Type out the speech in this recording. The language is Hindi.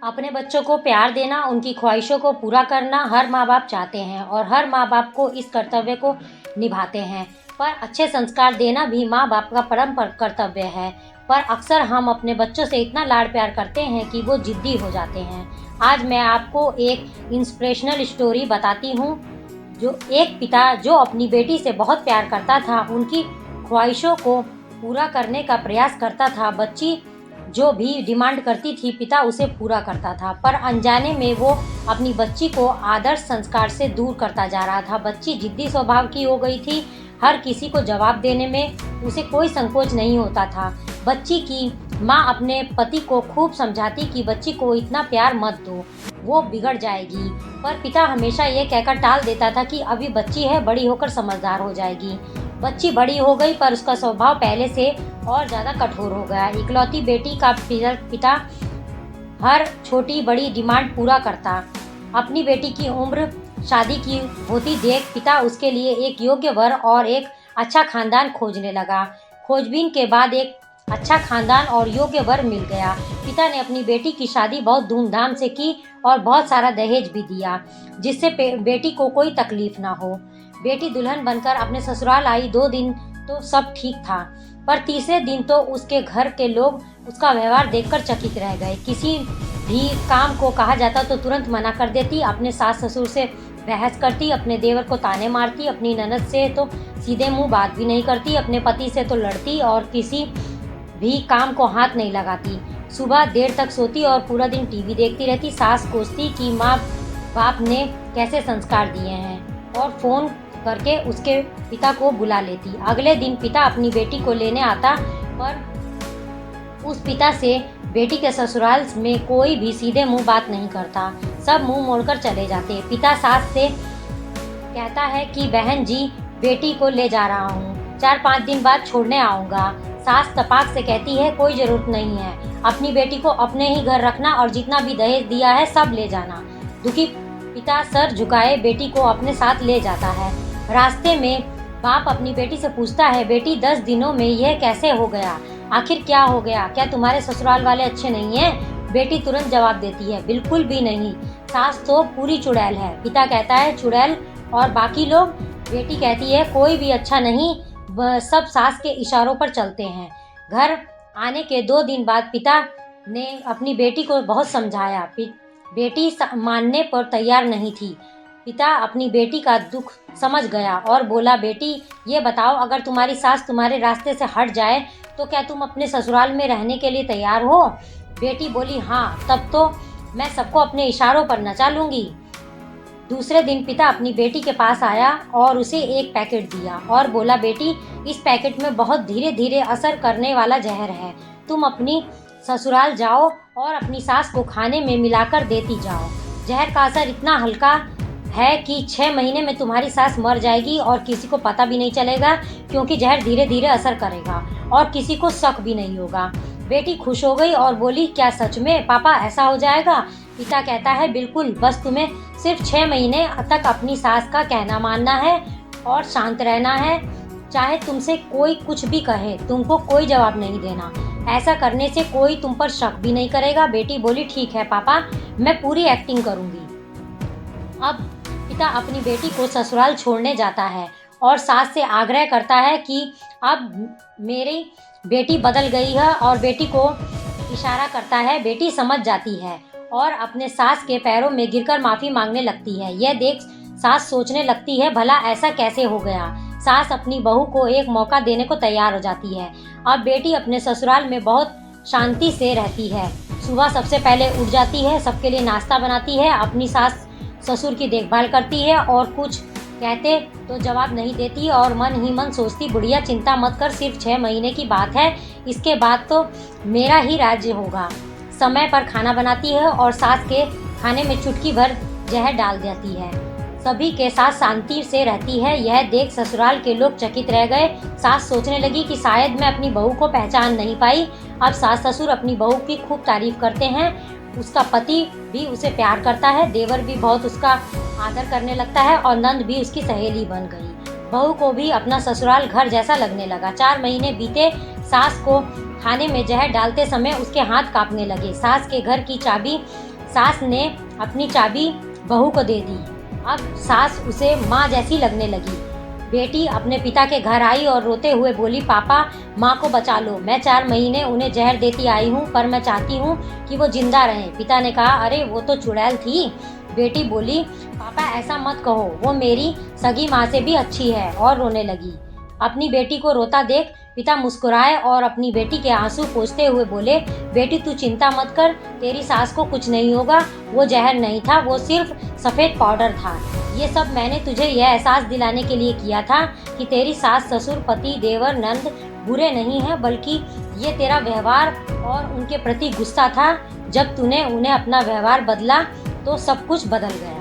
अपने बच्चों को प्यार देना, उनकी ख्वाहिशों को पूरा करना हर माँ-बाप चाहते हैं और हर माँ-बाप को इस कर्तव्य को निभाते हैं। पर अच्छे संस्कार देना भी माँ-बाप का परम कर्तव्य है। पर अक्सर हम अपने बच्चों से इतना लाड प्यार करते हैं कि वो ज़िद्दी हो जाते हैं। आज मैं आपको एक इंस्पिरेशनल स्टोरी बताती हूँ। जो एक पिता जो अपनी बेटी से बहुत प्यार करता था, उनकी ख्वाहिशों को पूरा करने का प्रयास करता था। बच्ची जो भी डिमांड करती थी, पिता उसे पूरा करता था, पर अनजाने में वो अपनी बच्ची को आदर्श संस्कार से दूर करता जा रहा था। बच्ची जिद्दी स्वभाव की हो गई थी। हर किसी को जवाब देने में उसे कोई संकोच नहीं होता था। बच्ची की माँ अपने पति को खूब समझाती कि बच्ची को इतना प्यार मत दो, वो बिगड़ जाएगी। पर पिता हमेशा ये कहकर टाल देता था कि अभी बच्ची है, बड़ी होकर समझदार हो जाएगी। बच्ची बड़ी हो गई, पर उसका स्वभाव पहले से और ज़्यादा कठोर हो गया। इकलौती बेटी का पिता हर छोटी बड़ी डिमांड पूरा करता। अपनी बेटी की उम्र शादी की होती देख पिता उसके लिए एक योग्य वर और एक अच्छा खानदान खोजने लगा। खोजबीन के बाद एक अच्छा खानदान और योग्य वर मिल गया। पिता ने अपनी बेटी की शादी बहुत धूमधाम से की और बहुत सारा दहेज भी दिया, जिससे बेटी को कोई तकलीफ ना हो। बेटी दुल्हन बनकर अपने ससुराल आई। 2 दिन तो सब ठीक था, पर तीसरे दिन तो उसके घर के लोग उसका व्यवहार देखकर चकित रह गए। किसी भी काम को कहा जाता तो तुरंत मना कर देती, अपने सास ससुर से बहस करती, अपने देवर को ताने मारती, अपनी ननद से तो सीधे मुंह बात भी नहीं करती, अपने पति से तो लड़ती और किसी भी काम को हाथ नहीं लगाती। सुबह देर तक सोती और पूरा दिन टीवी देखती रहती। सास कोसती कि माँ बाप ने कैसे संस्कार दिए हैं और फ़ोन करके उसके पिता को बुला लेती। अगले दिन पिता अपनी बेटी को लेने आता, पर उस पिता से बेटी के ससुराल में कोई भी सीधे मुंह बात नहीं करता, सब मुंह मोड़कर चले जाते। पिता सास से कहता है कि बहन जी, बेटी को ले जा रहा हूँ, 4-5 दिन बाद छोड़ने आऊँगा। सास तपाक से कहती है कोई ज़रूरत नहीं है, अपनी बेटी को अपने ही घर रखना और जितना भी दहेज दिया है सब ले जाना। दुखी पिता सर झुकाए बेटी को अपने साथ ले जाता है। रास्ते में बाप अपनी बेटी से पूछता है, बेटी 10 दिनों में यह कैसे हो गया? आखिर क्या हो गया? क्या तुम्हारे ससुराल वाले अच्छे नहीं हैं? बेटी तुरंत जवाब देती है, बिल्कुल भी नहीं, सास तो पूरी चुड़ैल है। पिता कहता है, चुड़ैल और बाकी लोग? बेटी कहती है, कोई भी अच्छा नहीं, सब सास के इशारों पर चलते हैं। घर आने के 2 दिन बाद पिता ने अपनी बेटी को बहुत समझाया। बेटी मानने पर तैयार नहीं थी। पिता अपनी बेटी का दुख समझ गया और बोला, बेटी ये बताओ, अगर तुम्हारी सास तुम्हारे रास्ते से हट जाए तो क्या तुम अपने ससुराल में रहने के लिए तैयार हो? बेटी बोली, हाँ, तब तो मैं सबको अपने इशारों पर नचा लूँगी। दूसरे दिन पिता अपनी बेटी के पास आया और उसे एक पैकेट दिया और बोला, बेटी इस पैकेट में बहुत धीरे धीरे असर करने वाला जहर है, तुम अपनी ससुराल जाओ और अपनी सास को खाने में मिलाकर देती जाओ। जहर का असर इतना हल्का है कि 6 महीने में तुम्हारी सास मर जाएगी और किसी को पता भी नहीं चलेगा, क्योंकि जहर धीरे धीरे असर करेगा और किसी को शक भी नहीं होगा। बेटी खुश हो गई और बोली, क्या सच में पापा ऐसा हो जाएगा? पिता कहता है, बिल्कुल, बस तुम्हें सिर्फ 6 महीने तक अपनी सास का कहना मानना है और शांत रहना है। चाहे तुमसे कोई कुछ भी कहे, तुमको कोई जवाब नहीं देना। ऐसा करने से कोई तुम पर शक भी नहीं करेगा। बेटी बोली, ठीक है पापा, मैं पूरी एक्टिंग करूँगी। अब पिता अपनी बेटी को ससुराल छोड़ने जाता है और सास से आग्रह करता है कि अब मेरी बेटी बदल गई है और बेटी को इशारा करता है। बेटी समझ जाती है और अपने सास के पैरों में गिरकर माफ़ी मांगने लगती है। यह देख सास सोचने लगती है, भला ऐसा कैसे हो गया। सास अपनी बहू को एक मौका देने को तैयार हो जाती है। अब बेटी अपने ससुराल में बहुत शांति से रहती है। सुबह सबसे पहले उठ जाती है, सबके लिए नाश्ता बनाती है, अपनी सास ससुर की देखभाल करती है और कुछ कहते तो जवाब नहीं देती और मन ही मन सोचती, बुढ़िया चिंता मत कर, सिर्फ 6 महीने की बात है, इसके बाद तो मेरा ही राज्य होगा। समय पर खाना बनाती है और सास के खाने में चुटकी भर जहर डाल देती है। सभी के साथ शांति से रहती है। यह देख ससुराल के लोग चकित रह गए। सास सोचने लगी कि शायद मैं अपनी बहू को पहचान नहीं पाई। अब सास ससुर अपनी बहू की खूब तारीफ करते हैं। उसका पति भी उसे प्यार करता है, देवर भी बहुत उसका आदर करने लगता है और नंद भी उसकी सहेली बन गई। बहू को भी अपना ससुराल घर जैसा लगने लगा। 4 महीने बीते, सास को खाने में जहर डालते समय उसके हाथ कांपने लगे। सास के घर की चाबी सास ने अपनी चाबी बहू को दे दी। अब सास उसे माँ जैसी लगने लगी। बेटी अपने पिता के घर आई और रोते हुए बोली, पापा माँ को बचा लो, मैं 4 महीने उन्हें जहर देती आई हूँ, पर मैं चाहती हूँ कि वो जिंदा रहें। पिता ने कहा, अरे वो तो चुड़ैल थी। बेटी बोली, पापा ऐसा मत कहो, वो मेरी सगी माँ से भी अच्छी है, और रोने लगी। अपनी बेटी को रोता देख पिता मुस्कुराए और अपनी बेटी के आंसू पोंछते हुए बोले, बेटी तू चिंता मत कर, तेरी सास को कुछ नहीं होगा, वो जहर नहीं था, वो सिर्फ सफ़ेद पाउडर था। ये सब मैंने तुझे यह एहसास दिलाने के लिए किया था कि तेरी सास, ससुर, पति, देवर, नंद बुरे नहीं हैं, बल्कि ये तेरा व्यवहार और उनके प्रति गुस्सा था। जब तूने उन्हें अपना व्यवहार बदला तो सब कुछ बदल गया।